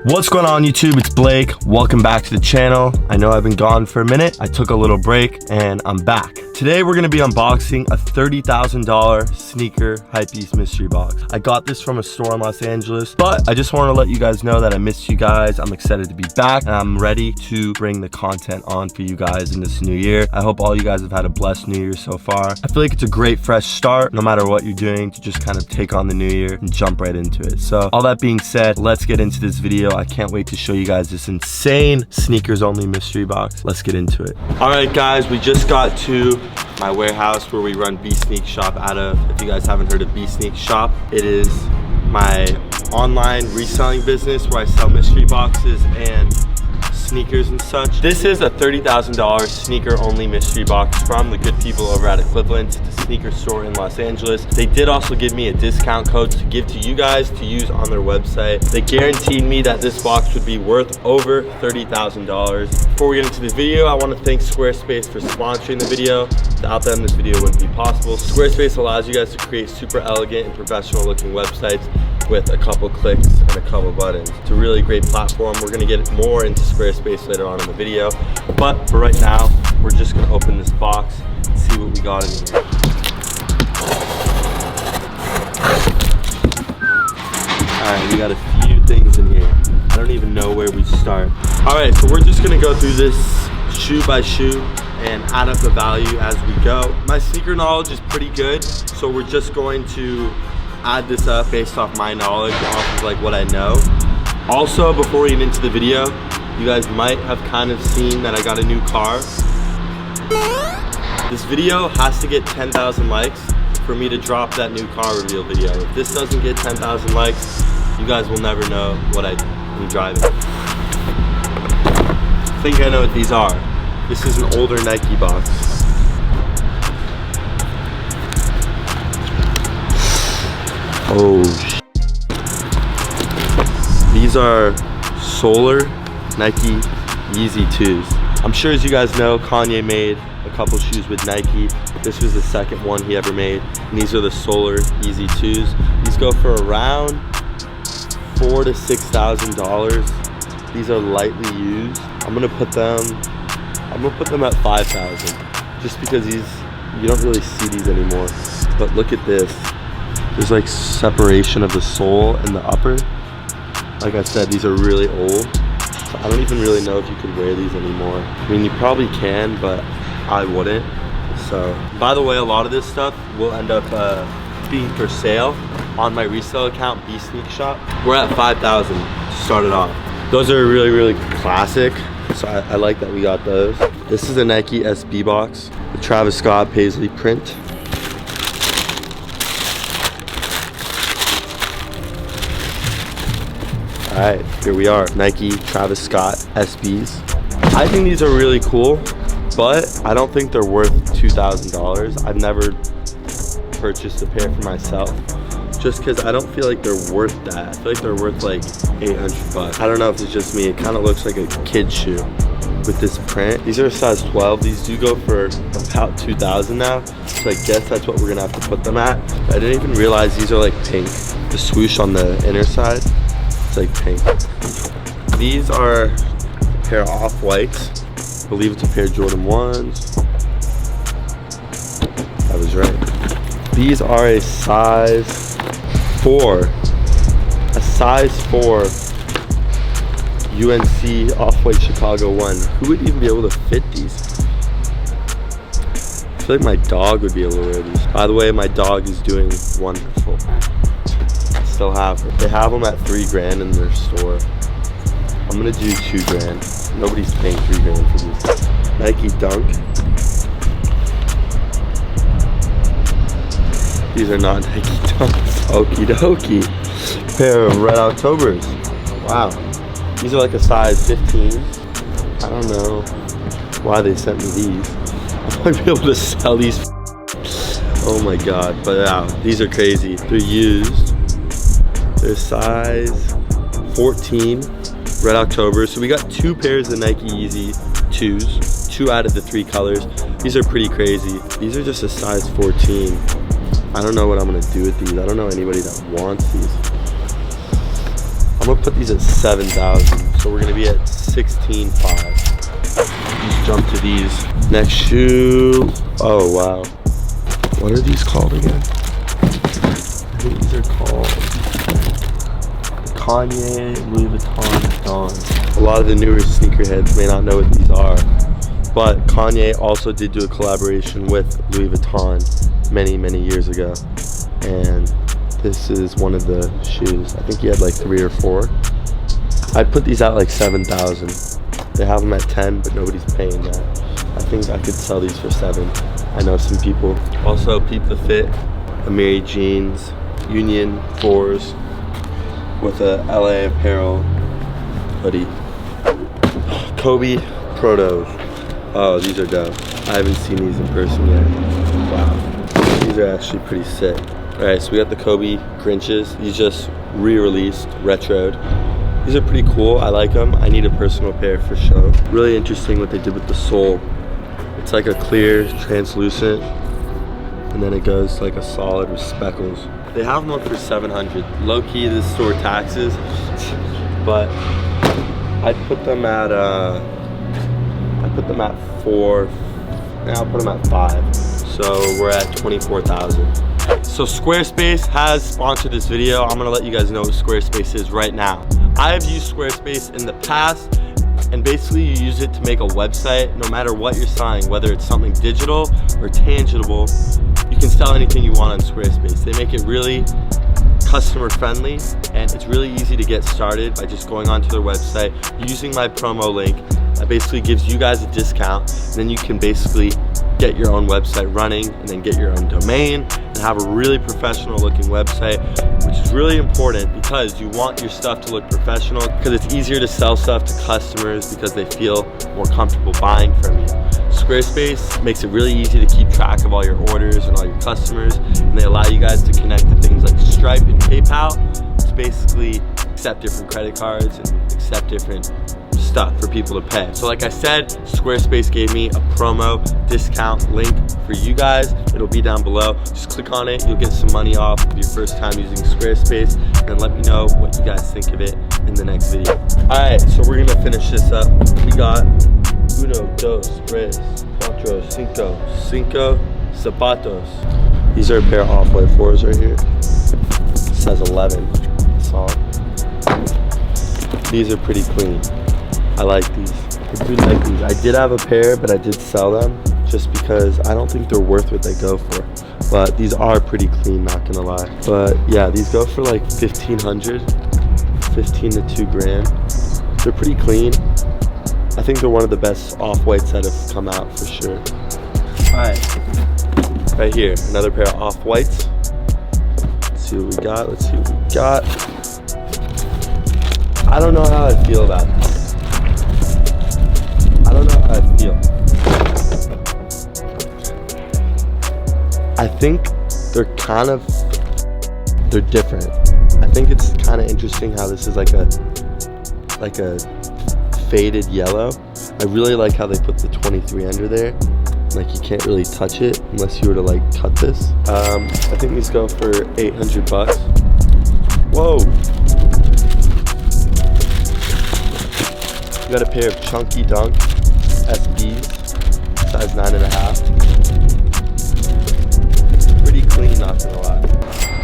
What's going on YouTube? It's Blake. Welcome back to the channel. I know I've been gone for a minute. I took a little break and I'm back. Today we're going to be unboxing a $30,000 sneaker hypebeast mystery box. I got this from a store in Los Angeles, but I just want to let you guys know that I missed you guys. I'm excited to be back and I'm ready to bring the content on for you guys in this new year. I hope all you guys have had a blessed new year so far. I feel like it's a great fresh start no matter what you're doing to just kind of take on the new year and jump right into it. So all that being said, let's get into this video. I can't wait to show you guys this insane sneakers only mystery box. Let's get into it. All right guys, we just got to my warehouse where we run bookbsneak shop out of. If you guys haven't heard of bookbsneak shop, it is my online reselling business where I sell mystery boxes and sneakers and such. This is a $30,000 sneaker only mystery box from the good people over at Equivalent, the sneaker store in Los Angeles. They did also give me a discount code to give to you guys to use on their website. They guaranteed me that this box would be worth over $30,000. Before we get into the video, I want to thank Squarespace for sponsoring the video. Without them, this video wouldn't be possible. Squarespace allows you guys to create super elegant and professional looking websites with a couple clicks and a couple buttons. It's a really great platform. We're gonna get more into Squarespace later on in the video. But for right now, we're just gonna open this box and see what we got in here. All right, we got a few things in here. I don't even know where we start. All right, so we're just gonna go through this shoe by shoe and add up the value as we go. My sneaker knowledge is pretty good, so we're just going to add this up based off my knowledge, off of like what I know. Also, before we get into the video, you guys might have kind of seen that I got a new car. This video has to get 10,000 likes for me to drop that new car reveal video. If this doesn't get 10,000 likes, you guys will never know what I'm driving. I think I know what these are. This is an older Nike box. Oh, these are Solar Nike Yeezy 2s. I'm sure as you guys know, Kanye made a couple shoes with Nike. This was the second one he ever made. And these are the Solar Yeezy 2s. These go for around $4,000 to $6,000. These are lightly used. I'm gonna put them at 5,000, just because you don't really see these anymore. But look at this. There's like separation of the sole and the upper. Like I said, these are really old. So I don't even really know if you could wear these anymore. I mean, you probably can, but I wouldn't. So, by the way, a lot of this stuff will end up being for sale on my resale account, bookbsneak shop. We're at 5,000 to start it off. Those are really, really classic. So I like that we got those. This is a Nike SB box, the Travis Scott Paisley print. All right, here we are, Nike Travis Scott SBs. I think these are really cool, but I don't think they're worth $2,000. I've never purchased a pair for myself, just because I don't feel like they're worth that. I feel like they're worth like 800 bucks. I don't know if it's just me. It kind of looks like a kid shoe with this print. These are a size 12. These do go for about 2,000 now. So I guess that's what we're gonna have to put them at. I didn't even realize these are like pink. The swoosh on the inner side, it's like pink. These are a pair of off-whites. I believe it's a pair of Jordan 1s. I was right. These are a size 4. A size 4 UNC Off-White Chicago 1. Who would even be able to fit these? I feel like my dog would be able to wear these. By the way, my dog is doing wonderful. I still have her. They have them at $3,000 in their store. I'm gonna do $2,000. Nobody's paying $3,000 for these. Nike Dunk. These are not Nike Dunks. Okie dokie. Pair of Red Octobers. Wow. These are like a size 15. I don't know why they sent me these. I might be able to sell these. Oh my god. But yeah, these are crazy. They're used. They're size 14. Red October. So we got 2 pairs of Nike Yeezy 2s. 2 out of the 3 colors. These are pretty crazy. These are just a size 14. I don't know what I'm gonna do with these. I don't know anybody that wants these. I'm gonna put these at 7,000. So we're gonna be at 16,500. Let's jump to these. Next shoe. Oh wow. What are these called again? I think these are called Kanye, Louis Vuitton, Dawn. A lot of the newer sneakerheads may not know what these are, but Kanye also did do a collaboration with Louis Vuitton many years ago. And this is one of the shoes. I think he had like 3 or 4. I'd put these at like 7,000. They have them at 10, but nobody's paying that. I think I could sell these for 7. I know some people. Also, peep the fit. Amiri jeans, Union 4s with a LA apparel hoodie. Kobe Protos. Oh, these are dope. I haven't seen these in person yet. Wow. These are actually pretty sick. Alright, so we got the Kobe Grinches. These just re-released, retroed. These are pretty cool. I like them. I need a personal pair for show. Really interesting what they did with the sole. It's like a clear, translucent, and then it goes like a solid with speckles. They have them up for 700. Low key, this store taxes, but I'd put them at 4. And I'll put them at 5. So we're at 24,000. So Squarespace has sponsored this video. I'm gonna let you guys know what Squarespace is right now. I have used Squarespace in the past, and basically you use it to make a website. No matter what you're selling, whether it's something digital or tangible, you can sell anything you want on Squarespace. They make it really customer friendly, and it's really easy to get started by just going onto their website, using my promo link. That basically gives you guys a discount, and then you can basically get your own website running, and then get your own domain and have a really professional looking website, which is really important because you want your stuff to look professional, because it's easier to sell stuff to customers because they feel more comfortable buying from you. Squarespace makes it really easy to keep track of all your orders and all your customers, and they allow you guys to connect to things like Stripe and PayPal to basically accept different credit cards and accept different stuff for people to pay. So like I said, Squarespace gave me a promo discount link for you guys. It'll be down below. Just click on it. You'll get some money off of your first time using Squarespace, and then let me know what you guys think of it in the next video. Alright, so we're gonna finish this up. We got uno, dos, tres, cuatro, cinco zapatos. These are a pair of off-white 4s right here. It says 11. Solid. These are pretty clean. I like these. I do like these. I did have a pair, but I did sell them just because I don't think they're worth what they go for. But these are pretty clean, not gonna lie. But yeah, these go for like 1,500, 15 to 2 grand. They're pretty clean. I think they're one of the best off-whites that have come out for sure. Alright, right here, another pair of off-whites. Let's see what we got. Let's see what we got. I don't know how I feel about this. I don't know how I feel. I think they're different. I think it's kind of interesting how this is like a faded yellow. I really like how they put the 23 under there. Like you can't really touch it unless you were to like cut this. I think these go for 800 bucks. Whoa. We got a pair of Chunky Dunk SBs, size 9.5. Pretty clean, not gonna lie.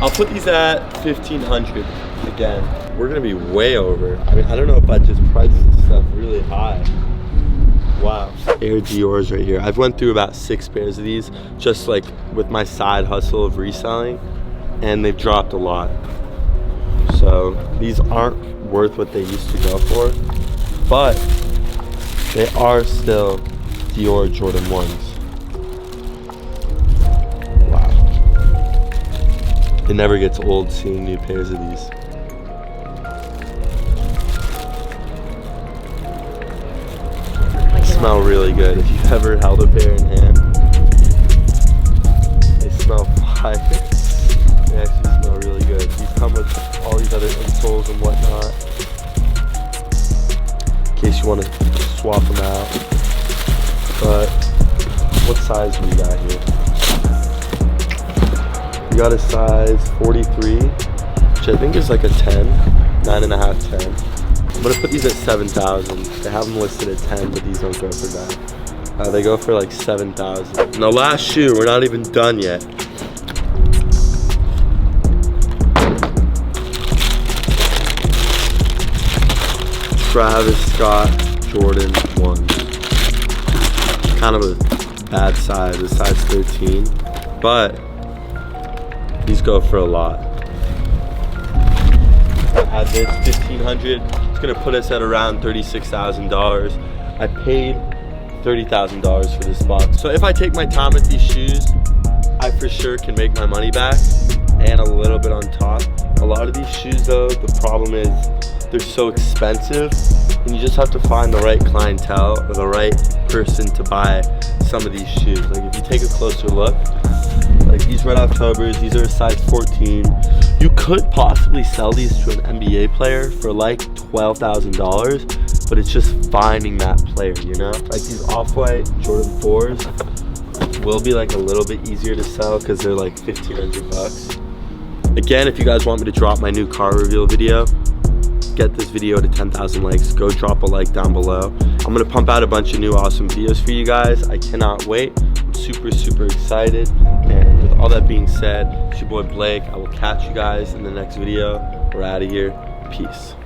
I'll put these at 1,500 again. We're gonna be way over. I mean, I don't know if I just priced this stuff really high. Wow. Air Dior's right here. I've went through about 6 pairs of these, just like with my side hustle of reselling, and they've dropped a lot. So these aren't worth what they used to go for, but they are still Dior Jordan 1s. Wow. It never gets old seeing new pairs of these. They smell really good. If you've ever held a pair in hand, they smell fire. They actually smell really good. These come with all these other insoles and whatnot, in case you want to swap them out. But what size do we got here? We got a size 43, which I think is like a 10. 9.5, 10. I'm gonna put these at 7,000. They have them listed at 10, but these don't go for that. They go for like 7,000. And the last shoe, we're not even done yet. Travis Scott Jordan 1. Kind of a bad size, a size 13, but these go for a lot. I had this 1,500. It's gonna put us at around $36,000. I paid $30,000 for this box. So if I take my time with these shoes, I for sure can make my money back and a little bit on top. A lot of these shoes though, the problem is they're so expensive and you just have to find the right clientele or the right person to buy some of these shoes. Like if you take a closer look, like these Red Octobers, these are a size 14. You could possibly sell these to an NBA player for like $12,000, but it's just finding that player, you know? Like these off-white Jordan 4s will be like a little bit easier to sell because they're like 1,500 bucks. Again, if you guys want me to drop my new car reveal video, get this video to 10,000 likes, go drop a like down below. I'm gonna pump out a bunch of new awesome videos for you guys. I cannot wait. I'm super excited. And with all that being said, it's your boy Blake. I will catch you guys in the next video. We're out of here. Peace.